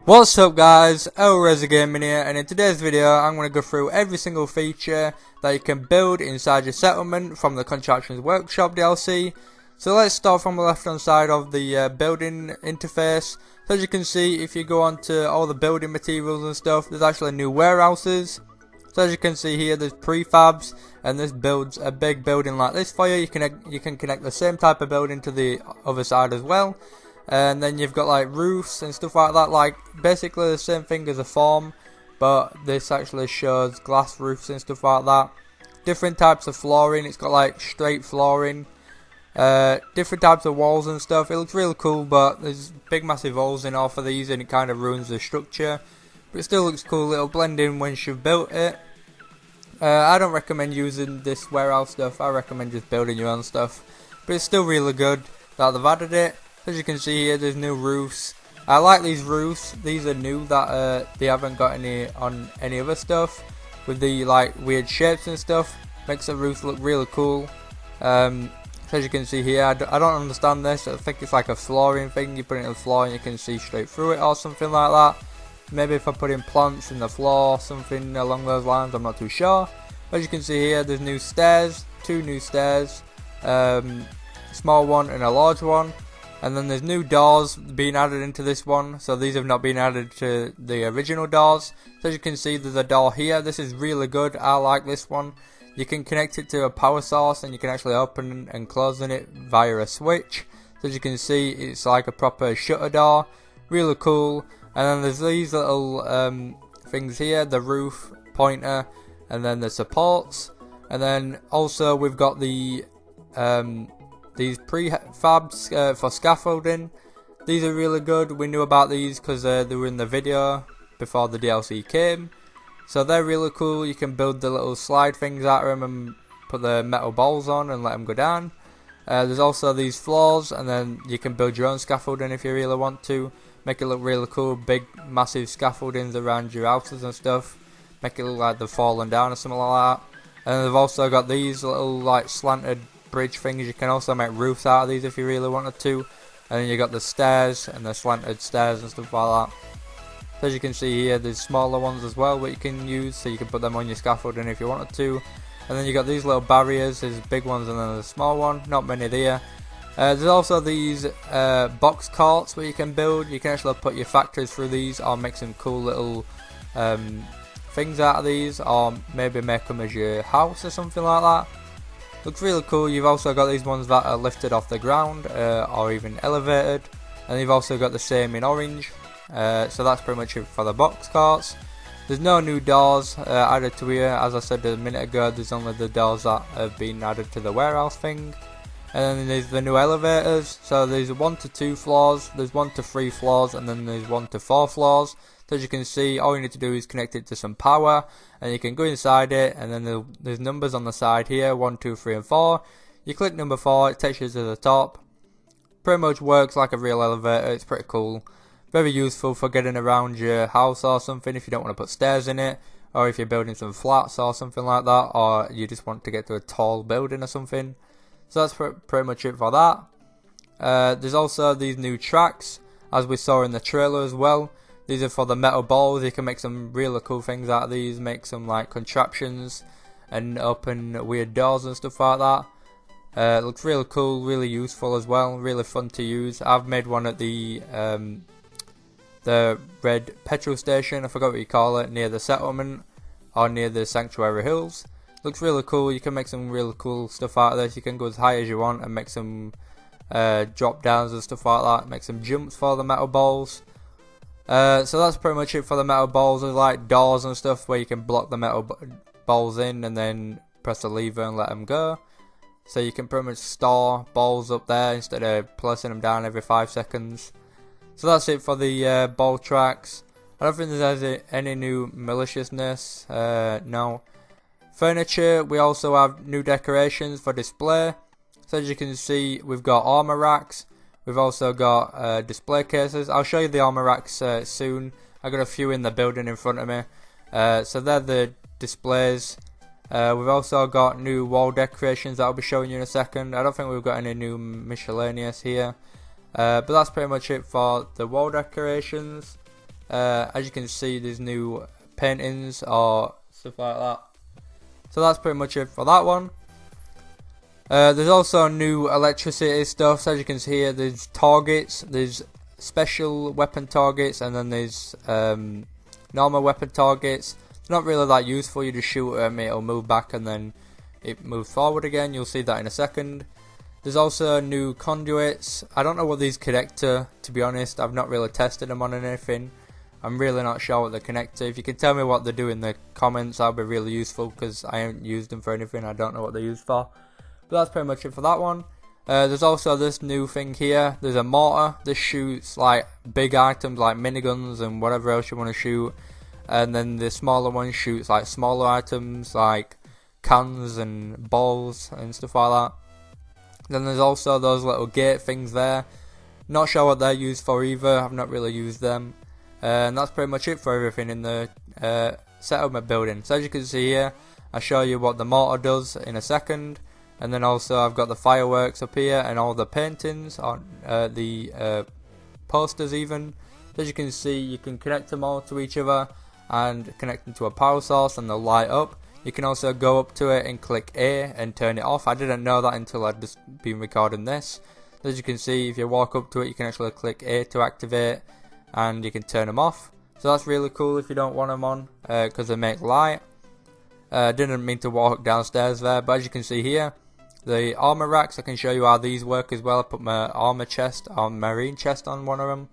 What's up guys, Gaming here, and in today's video I'm going to go through every single feature that you can build inside your settlement from the Contraptions Workshop DLC. So let's start from the left hand side of the building interface. So as you can see, if you go on to all the building materials and stuff, there's actually new warehouses. So as you can see here, there's prefabs, and this builds a big building like this for you. You can connect the same type of building to the other side as well. And then you've got like roofs and stuff like that, like basically the same thing as a farm, but this actually shows glass roofs and stuff like that. Different types of flooring, it's got like straight flooring, different types of walls and stuff. It looks really cool, but there's big massive holes in all of these and it kind of ruins the structure, but it still looks cool. It'll blend in once you've built it. I don't recommend using this warehouse stuff, I recommend just building your own stuff, but it's still really good that they've added it. As you can see here, there's new roofs. I like these roofs. These are new that they haven't got any on any other stuff. With the like weird shapes and stuff, makes the roof look really cool. So as you can see here, I don't understand this. I think it's like a flooring thing. You put it in the floor and you can see straight through it or something like that. Maybe if I put in plants in the floor, something along those lines. I'm not too sure. As you can see here, there's new stairs. Two new stairs. Small one and a large one. And then there's new doors being added into this one, so these have not been added to the original doors. So as you can see, there's a door here. This is really good, I like this one. You can connect it to a power source and you can actually open and close it via a switch. So as you can see, it's like a proper shutter door, really cool. And then there's these little things here, the roof pointer, and then the supports. And then also we've got the these prefabs for scaffolding. These are really good. We knew about these because they were in the video before the DLC came. So they're really cool. You can build the little slide things out of them and put the metal balls on and let them go down. There's also these floors, and then you can build your own scaffolding if you really want to. Make it look really cool. Big massive scaffoldings around your houses and stuff. Make it look like they're falling down or something like that. And they've also got these little like slanted bridge things. You can also make roofs out of these if you really wanted to. And then you got the stairs and the slanted stairs and stuff like that. So as you can see here, there's smaller ones as well that you can use, so you can put them on your scaffolding if you wanted to. And then you got these little barriers. There's big ones and then there's a small one, not many there. There's also these box carts where you can build. You can actually put your factories through these or make some cool little things out of these, or maybe make them as your house or something like that. Looks really cool. You've also got these ones that are lifted off the ground or even elevated, and you've also got the same in orange. So that's pretty much it for the box carts. There's no new doors added to here. As I said a minute ago, there's only the doors that have been added to the warehouse thing. And then there's the new elevators. So there's 1 to 2 floors, there's 1 to 3 floors, and then there's 1 to 4 floors. So as you can see, all you need to do is connect it to some power, and you can go inside it, and then there's numbers on the side here, 1, 2, 3 and 4. You click number 4, it takes you to the top. Pretty much works like a real elevator. It's pretty cool. Very useful for getting around your house or something if you don't want to put stairs in it, or if you're building some flats or something like that, or you just want to get to a tall building or something. So that's pretty much it for that. There's also these new tracks, as we saw in the trailer as well. These are for the metal balls. You can make some really cool things out of these, make some like contraptions and open weird doors and stuff like that. It looks really cool, really useful as well, really fun to use. I've made one at the red petrol station, I forgot what you call it, near the settlement or near the Sanctuary Hills. Looks really cool. You can make some really cool stuff out of this. You can go as high as you want and make some drop downs and stuff like that, make some jumps for the metal balls. So that's pretty much it for the metal balls. There's like doors and stuff where you can block the metal balls in and then press the lever and let them go. So you can pretty much store balls up there instead of placing them down every 5 seconds. So that's it for the ball tracks. I don't think there's any new maliciousness, no. Furniture, we also have new decorations for display. So as you can see, we've got armor racks. We've also got display cases. I'll show you the armor racks soon. I got a few in the building in front of me. So they're the displays. We've also got new wall decorations that I'll be showing you in a second. I don't think we've got any new miscellaneous here. But that's pretty much it for the wall decorations. As you can see, there's new paintings or stuff like that. So that's pretty much it for that one. There's also new electricity stuff. So as you can see here, there's targets, there's special weapon targets, and then there's normal weapon targets. It's not really that useful. You just shoot at them, it'll move back and then it moves forward again. You'll see that in a second. There's also new conduits. I don't know what these connect to be honest. I've not really tested them on anything. I'm really not sure what they connect to. If you can tell me what they do in the comments, that would be really useful, because I haven't used them for anything. I don't know what they're used for. But that's pretty much it for that one. There's also this new thing here. There's a mortar. This shoots like big items like miniguns and whatever else you want to shoot. And then the smaller one shoots like smaller items like cans and balls and stuff like that. Then there's also those little gate things there. Not sure what they're used for either. I've not really used them. And that's pretty much it for everything in the settlement building. So as you can see here, I'll show you what the mortar does in a second. And then also I've got the fireworks up here and all the paintings on the posters even. So as you can see, you can connect them all to each other and connect them to a power source and they'll light up. You can also go up to it and click A and turn it off. I didn't know that until I'd just been recording this. As you can see, if you walk up to it, you can actually click A to activate and you can turn them off. So that's really cool if you don't want them on, because they make light. Didn't mean to walk downstairs there, but as you can see here, the armor racks, I can show you how these work as well. I put my armor chest on, marine chest on one of them.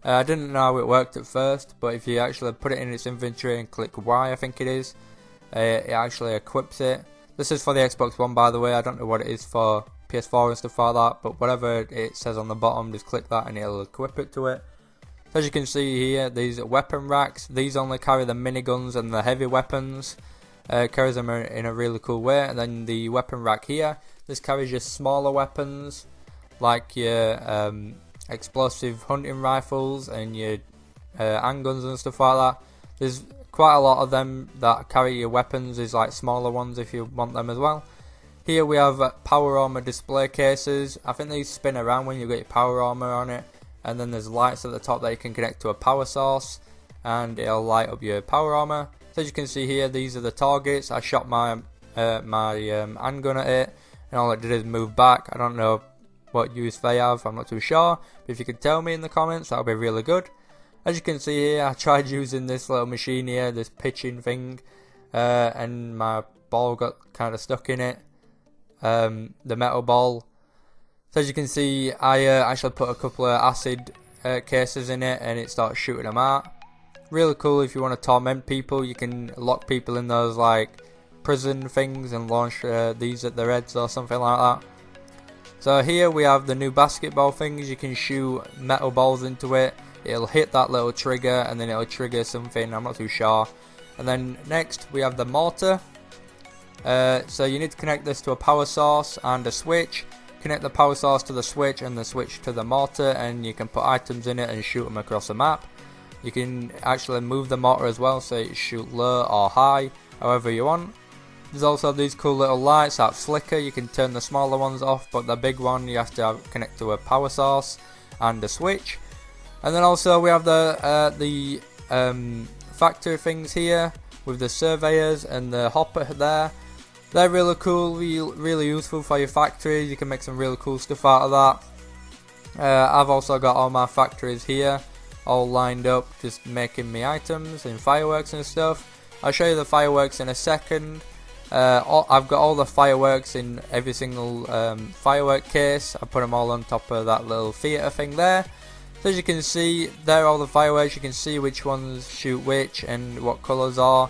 I didn't know how it worked at first, but if you actually put it in its inventory and click Y, I think it is, it actually equips it. This is for the Xbox One, by the way. I don't know what it is for PS4 and stuff like that, but whatever it says on the bottom, just click that and it'll equip it to it. So as you can see here, these weapon racks, these only carry the miniguns and the heavy weapons. Carries them in a really cool way. And then the weapon rack here, this carries your smaller weapons like your explosive hunting rifles and your handguns and stuff like that. There's quite a lot of them that carry your weapons. There's like smaller ones if you want them as well. Here we have power armor display cases. I think these spin around when you get your power armor on it. And then there's lights at the top that you can connect to a power source and it'll light up your power armor. So as you can see here, these are the targets. I shot my handgun at it and all it did is move back. I don't know what use they have, I'm not too sure, but if you could tell me in the comments, that would be really good. As you can see here, I tried using this little machine here, this pitching thing, and my ball got kind of stuck in it, the metal ball. So as you can see, I actually put a couple of acid cases in it and it starts shooting them out. Really cool if you want to torment people. You can lock people in those like prison things and launch these at their heads or something like that. So here we have the new basketball things. You can shoot metal balls into it. It'll hit that little trigger and then it'll trigger something, I'm not too sure. And then next we have the mortar. So you need to connect this to a power source and a switch. Connect the power source to the switch and the switch to the mortar, and you can put items in it and shoot them across the map. You can actually move the mortar as well, so you shoot low or high, however you want. There's also these cool little lights that flicker. You can turn the smaller ones off, but the big one you have to connect to a power source and a switch. And then also we have the factory things here with the surveyors and the hopper there. They're really cool, really useful for your factories. You can make some really cool stuff out of that. I've also got all my factories here all lined up, just making me items and fireworks and stuff. I'll show you the fireworks in a second. I've got all the fireworks in every single firework case. I put them all on top of that little theatre thing there. So as you can see, there are all the fireworks. You can see which ones shoot which and what colours are.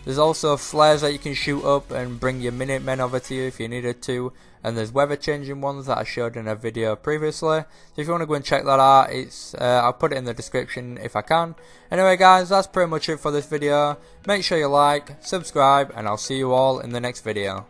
There's also flares that you can shoot up and bring your Minutemen over to you if you needed to. And there's weather changing ones that I showed in a video previously. So if you want to go and check that out, I'll put it in the description if I can. Anyway guys, that's pretty much it for this video. Make sure you like, subscribe, and I'll see you all in the next video.